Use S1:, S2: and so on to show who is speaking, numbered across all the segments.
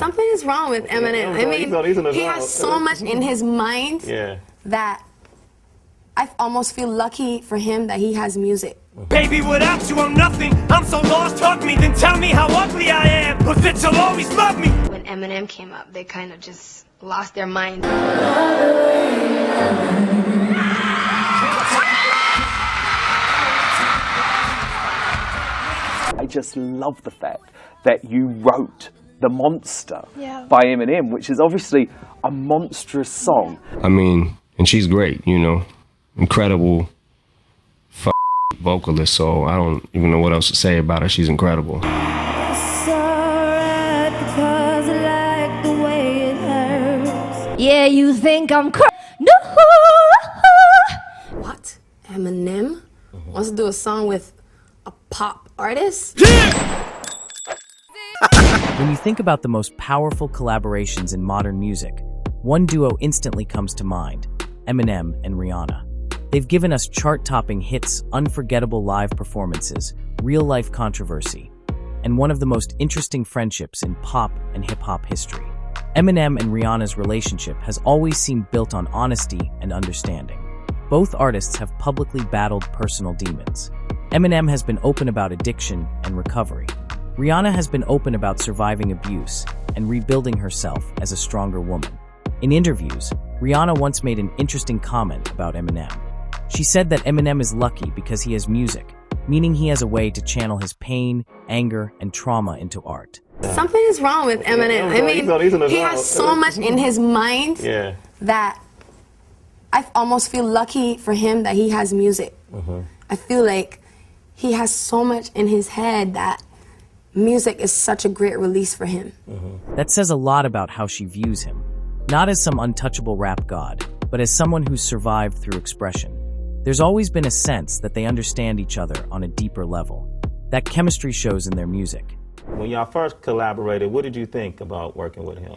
S1: Something is wrong with Eminem. I mean, he has so much in his mind that I almost feel lucky for him that he has music.
S2: Baby, without you I'm nothing. I'm so lost, hug me, then tell me how ugly I am, but that you'll always love me.
S1: When Eminem came up, they kind of just lost their mind.
S3: I just love the fact that you wrote The Monster by Eminem, which is obviously a monstrous song.
S4: I mean, and she's great, you know, incredible vocalist, so I don't even know what else to say about her. She's incredible.
S5: It's alright because I like the way it hurts. Yeah, you think I'm No!
S1: What? Eminem wants to do a song with a pop artist?
S6: When you think about the most powerful collaborations in modern music, one duo instantly comes to mind: Eminem and Rihanna. They've given us chart-topping hits, unforgettable live performances, real-life controversy, and one of the most interesting friendships in pop and hip-hop history. Eminem and Rihanna's relationship has always seemed built on honesty and understanding. Both artists have publicly battled personal demons. Eminem has been open about addiction and recovery. Rihanna has been open about surviving abuse and rebuilding herself as a stronger woman. In interviews, Rihanna once made an interesting comment about Eminem. She said that Eminem is lucky because he has music, meaning he has a way to channel his pain, anger, and trauma into art.
S1: Something is wrong with Eminem. I mean, he has so much in his mind that I almost feel lucky for him that he has music. I feel like he has so much in his head that music is such a great release for him.
S6: That says a lot about how she views him, not as some untouchable rap god, but as someone who's survived through expression. There's always been a sense that they understand each other on a deeper level. That chemistry shows in their music.
S7: When y'all first collaborated, what did you think about working with him?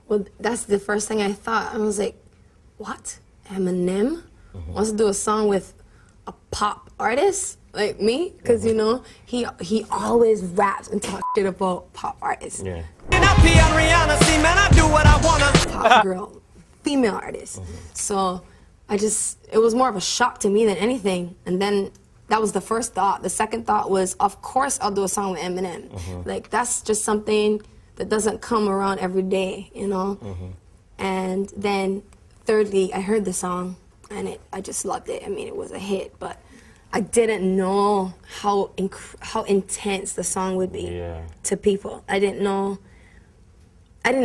S1: Well, that's the first thing I thought. I was like, what? Eminem wants to do a song with a pop artist like me? Because, you know, he always raps and talks shit about pop artists.
S2: And I pee on Rihanna, see, man, I do what I wanna.
S1: Pop girl, female artist. So it was more of a shock to me than anything. And then that was the first thought. The second thought was, of course I'll do a song with Eminem. Like, that's just something that doesn't come around every day, you know? And then thirdly, I heard the song and I just loved it. I mean, it was a hit, but I didn't know how intense the song would be to people. I didn't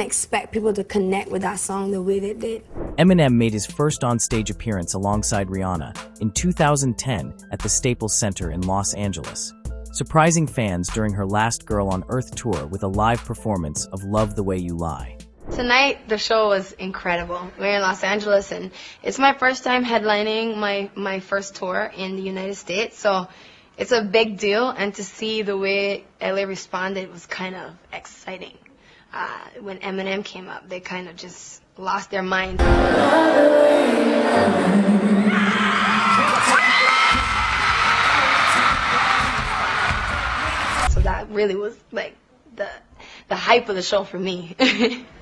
S1: expect people to connect with that song the way they did.
S6: Eminem made his first on-stage appearance alongside Rihanna in 2010 at the Staples Center in Los Angeles, surprising fans during her Last Girl on Earth tour with a live performance of Love the Way You Lie.
S1: Tonight, the show was incredible. We're in Los Angeles, and it's my first time headlining my first tour in the United States, so it's a big deal, and to see the way LA responded was kind of exciting. When Eminem came up, they kind of just lost their mind. So that really was like the hype of the show for me.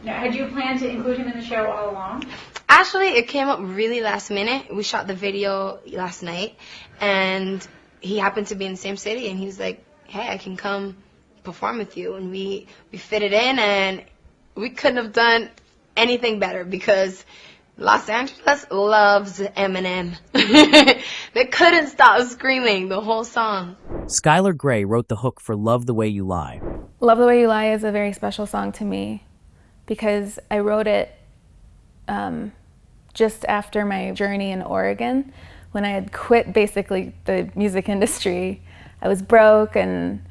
S8: Now, had you planned to include him in the show all along?
S1: Actually, it came up really last minute. We shot the video last night, and he happened to be in the same city, and he was like, hey, I can come perform with you. And we fit it in, and we couldn't have done anything better because Los Angeles loves Eminem. They couldn't stop screaming the whole song.
S6: Skylar Grey wrote the hook for Love the Way You Lie.
S9: Love the Way You Lie is a very special song to me because I wrote it just after my journey in Oregon when I had quit basically the music industry. I was broke and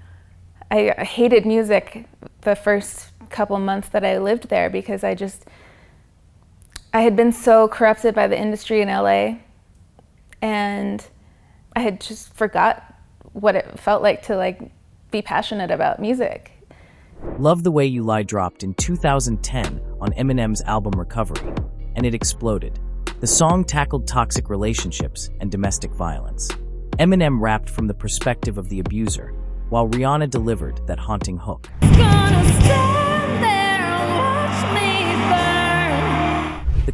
S9: I hated music the first couple months that I lived there because I had been so corrupted by the industry in LA, and I had just forgot what it felt like to be passionate about music.
S6: Love the Way You Lie dropped in 2010 on Eminem's album Recovery, and it exploded. The song tackled toxic relationships and domestic violence. Eminem rapped from the perspective of the abuser, while Rihanna delivered that haunting hook.
S5: Gonna stand there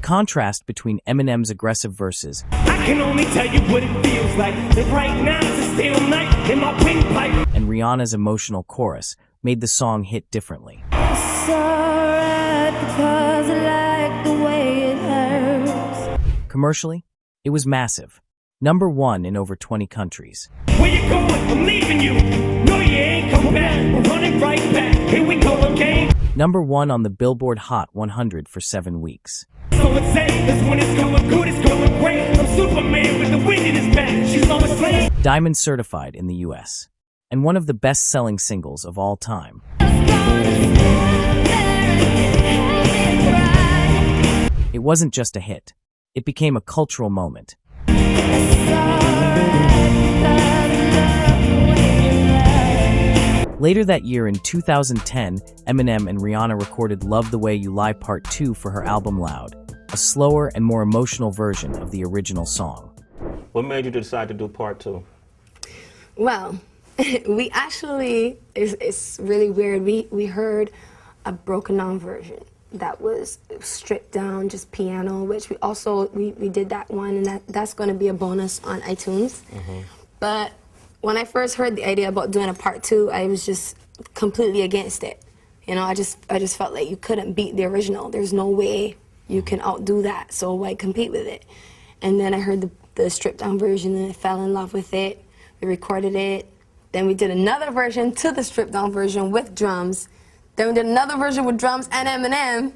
S6: contrast between Eminem's aggressive verses
S2: I can only tell you what it feels like. And right now it's a steel night in my windpipe.
S6: and Rihanna's emotional chorus made the song hit differently.
S5: It's alright because I like the way it hurts.
S6: Commercially, it was massive. #1 in over 20 countries.
S2: Where you going? I'm leaving you. No, you ain't coming back. We're running right back. Here we go again.
S6: #1 on the Billboard Hot 100 for 7 weeks.
S2: So insane. This one is going good. It's going great. I'm Superman with the wind in his back. She's always late.
S6: Diamond certified in the US, and one of the best-selling singles of all time. It wasn't just a hit. It became a cultural moment. Later that year in 2010, Eminem and Rihanna recorded Love the Way You Lie Part 2 for her album Loud, a slower and more emotional version of the original song.
S7: What made you decide to do part 2?
S1: Well, we actually, it's really weird. We heard a broken down version that was stripped down, just piano, which we did that one, and that's going to be a bonus on iTunes. But when I first heard the idea about doing a part 2, I was just completely against it. You know, I just felt like you couldn't beat the original. There's no way you can outdo that, so why compete with it? And then I heard the stripped down version and I fell in love with it. We recorded it. Then we did another version to the stripped down version with drums. Then we did another version with drums and Eminem.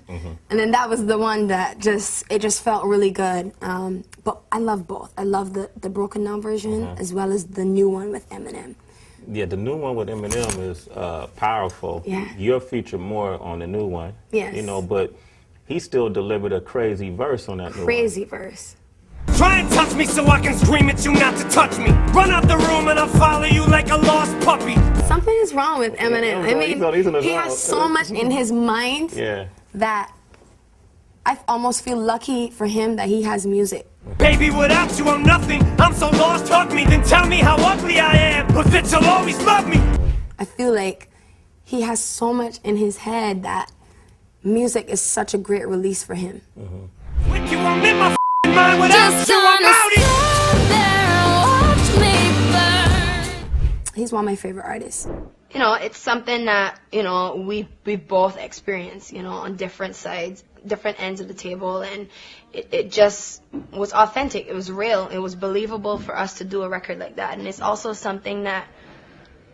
S1: And then that was the one that it just felt really good. But I love both. I love the broken down version as well as the new one with Eminem.
S7: Yeah, the new one with Eminem is powerful.
S1: Yeah.
S7: You're featured more on the new one.
S1: Yes.
S7: You know, but he still delivered a crazy verse on that new one.
S1: Crazy verse.
S2: Try and touch me so I can scream at you not to touch me. Run out the room and I'll follow you like a lost puppy.
S1: Something is wrong with Eminem. I mean, he has so much in his mind that I almost feel lucky for him that he has music.
S2: Baby, without you I'm nothing. I'm so lost, hug me, then tell me how ugly I am, but that you'll always love me.
S1: I feel like he has so much in his head that music is such a great release for him.
S2: With you I'm in my mind, without you I'm out it.
S1: He's one of my favorite artists. You know, it's something that, you know, we both experienced, you know, on different sides, different ends of the table, and it just was authentic. It was real. It was believable for us to do a record like that, and it's also something that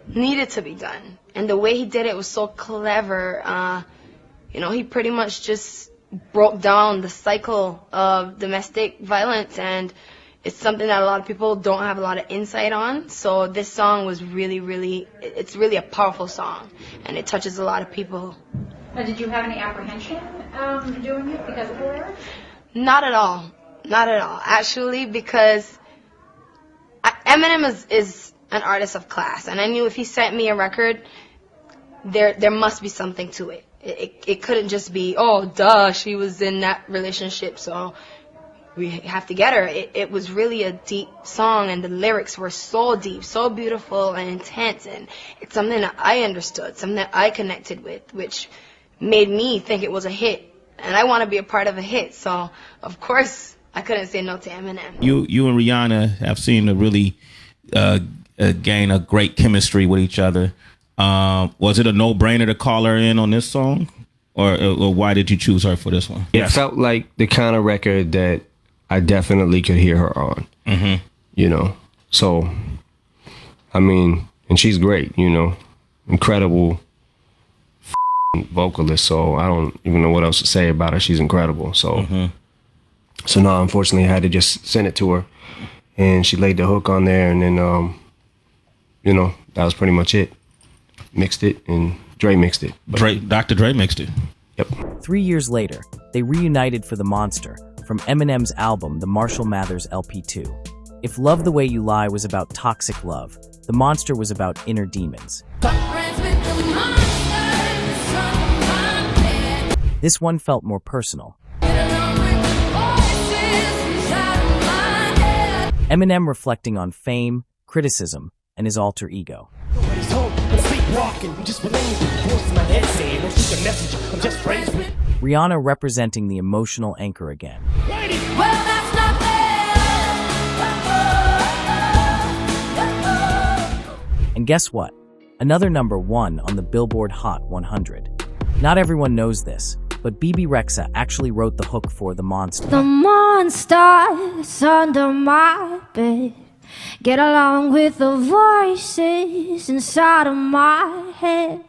S1: needed to be done. And the way he did it was so clever. You know, he pretty much just broke down the cycle of domestic violence, and it's something that a lot of people don't have a lot of insight on. So this song was really, it's really a powerful song, and it touches a lot of people.
S8: Now, did you have any apprehension doing it because of the lyrics?
S1: Not at all. Not at all. Actually, because Eminem is an artist of class, and I knew if he sent me a record, there must be something to it. It couldn't just be, oh, duh, she was in that relationship, so we have to get her. It was really a deep song, and the lyrics were so deep, so beautiful and intense, and it's something that I understood, something that I connected with, which made me think it was a hit. And I want to be a part of a hit, so of course I couldn't say no to Eminem.
S10: You and Rihanna have seemed to really gain a great chemistry with each other. Was it a no-brainer to call her in on this song, or why did you choose her for this one?
S4: It felt like the kind of record that I definitely could hear her on. You know, so I mean, and she's great. You know, incredible vocalist, so I don't even know what else to say about her. She's incredible. So so no, unfortunately I had to just send it to her, and she laid the hook on there, and then you know, that was pretty much it. Mixed it, and Dre mixed it.
S10: Dr. Dre mixed it.
S6: Yep. 3 years later, they reunited for The Monster from Eminem's album The Marshall Mathers LP2. If Love the Way You Lie was about toxic love, The Monster was about inner demons. This one felt more personal. Eminem reflecting on fame, criticism, and his alter ego. Rihanna representing the emotional anchor again.
S5: Well, that's not fair.
S6: And guess what? Another #1 on the Billboard Hot 100. Not everyone knows this, but BB Rexha actually wrote the hook for The Monster.
S5: The monsters under my bed get along with the voices inside of my head.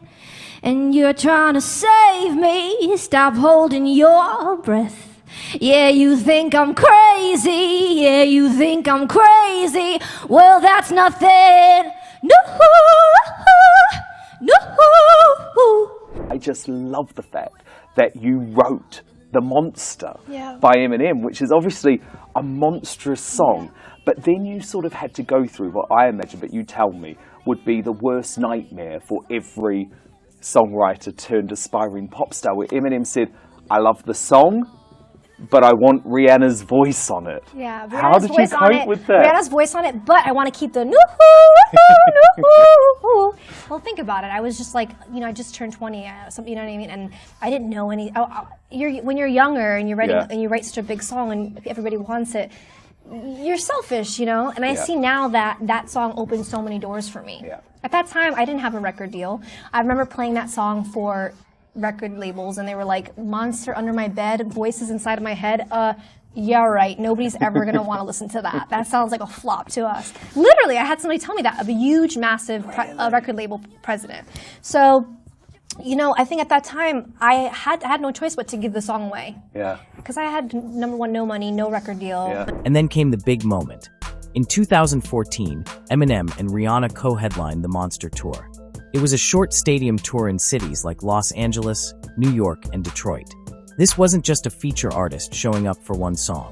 S5: And you're trying to save me, stop holding your breath. Yeah, you think I'm crazy, yeah, you think I'm crazy. Well, that's nothing, no, no.
S3: I just love the fact that you wrote The Monster by Eminem, which is obviously a monstrous song, but then you sort of had to go through what I imagine, but you tell me, would be the worst nightmare for every songwriter turned aspiring pop star, where Eminem said, I love the song, but I want Rihanna's voice on it.
S11: Yeah, Rihanna's
S3: how did you cope with that?
S11: Rihanna's voice on it, but I want to keep the Well, think about it. I was just like, I just turned 20, you know what I mean? And I didn't know any. When you're younger and you're writing and you write such a big song and everybody wants it, you're selfish, And I see now that song opened so many doors for me.
S3: Yeah.
S11: At that time, I didn't have a record deal. I remember playing that song for record labels, and they were like, "Monster under my bed, voices inside of my head." Yeah, right. Nobody's ever gonna want to listen to that. That sounds like a flop to us. Literally, I had somebody tell me that, of a huge, massive record label president. So, I think at that time I had no choice but to give the song away.
S3: Yeah.
S11: Because I had #1, no money, no record deal.
S3: Yeah.
S6: And then came the big moment. In 2014, Eminem and Rihanna co-headlined the Monster Tour. It was a short stadium tour in cities like Los Angeles, New York, and Detroit. This wasn't just a feature artist showing up for one song.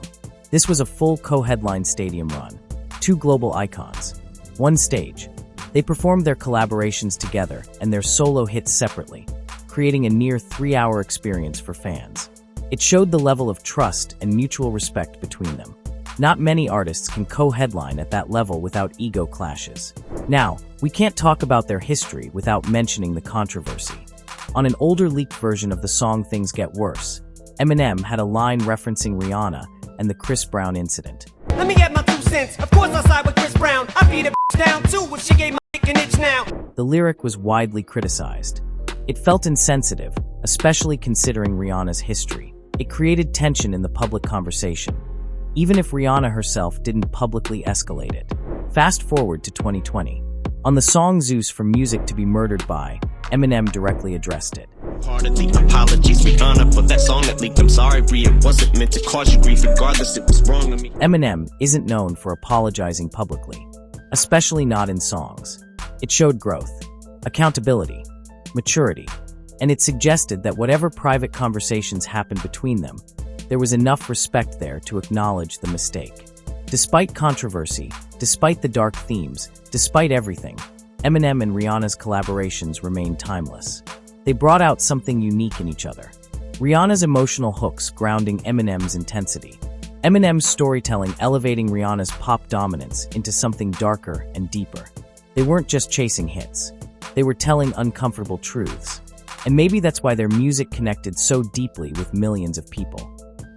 S6: This was a full co-headline stadium run. 2 global icons. One stage. They performed their collaborations together and their solo hits separately, creating a near 3-hour experience for fans. It showed the level of trust and mutual respect between them. Not many artists can co-headline at that level without ego clashes. Now, we can't talk about their history without mentioning the controversy. On an older leaked version of the song Things Get Worse, Eminem had a line referencing Rihanna and the Chris Brown incident.
S2: Let me get my 2 cents. Of course I side with Chris Brown. I beat a down too if she gave my dick an itch now.
S6: The lyric was widely criticized. It felt insensitive, especially considering Rihanna's history. It created tension in the public conversation, even if Rihanna herself didn't publicly escalate it. Fast forward to 2020. On the song Zeus for Music to Be Murdered By, Eminem directly addressed it.
S12: Heartedly apologies, Rihanna, for that song that leaked. I'm sorry, Rhea, it wasn't meant to cause you grief. Regardless, it was wrong of me.
S6: Eminem isn't known for apologizing publicly, especially not in songs. It showed growth, accountability, maturity, and it suggested that whatever private conversations happened between them, there was enough respect there to acknowledge the mistake. Despite controversy, despite the dark themes, despite everything, Eminem and Rihanna's collaborations remain timeless. They brought out something unique in each other. Rihanna's emotional hooks grounding Eminem's intensity. Eminem's storytelling elevating Rihanna's pop dominance into something darker and deeper. They weren't just chasing hits. They were telling uncomfortable truths. And maybe that's why their music connected so deeply with millions of people.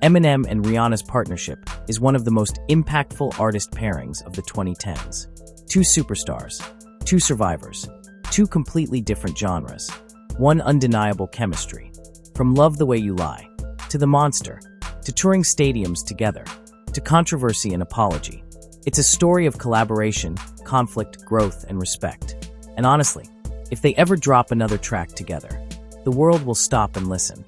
S6: Eminem and Rihanna's partnership is one of the most impactful artist pairings of the 2010s. 2 superstars, 2 survivors, 2 completely different genres, 1 undeniable chemistry. From Love the Way You Lie, to The Monster, to touring stadiums together, to controversy and apology. It's a story of collaboration, conflict, growth, and respect. And honestly, if they ever drop another track together, the world will stop and listen.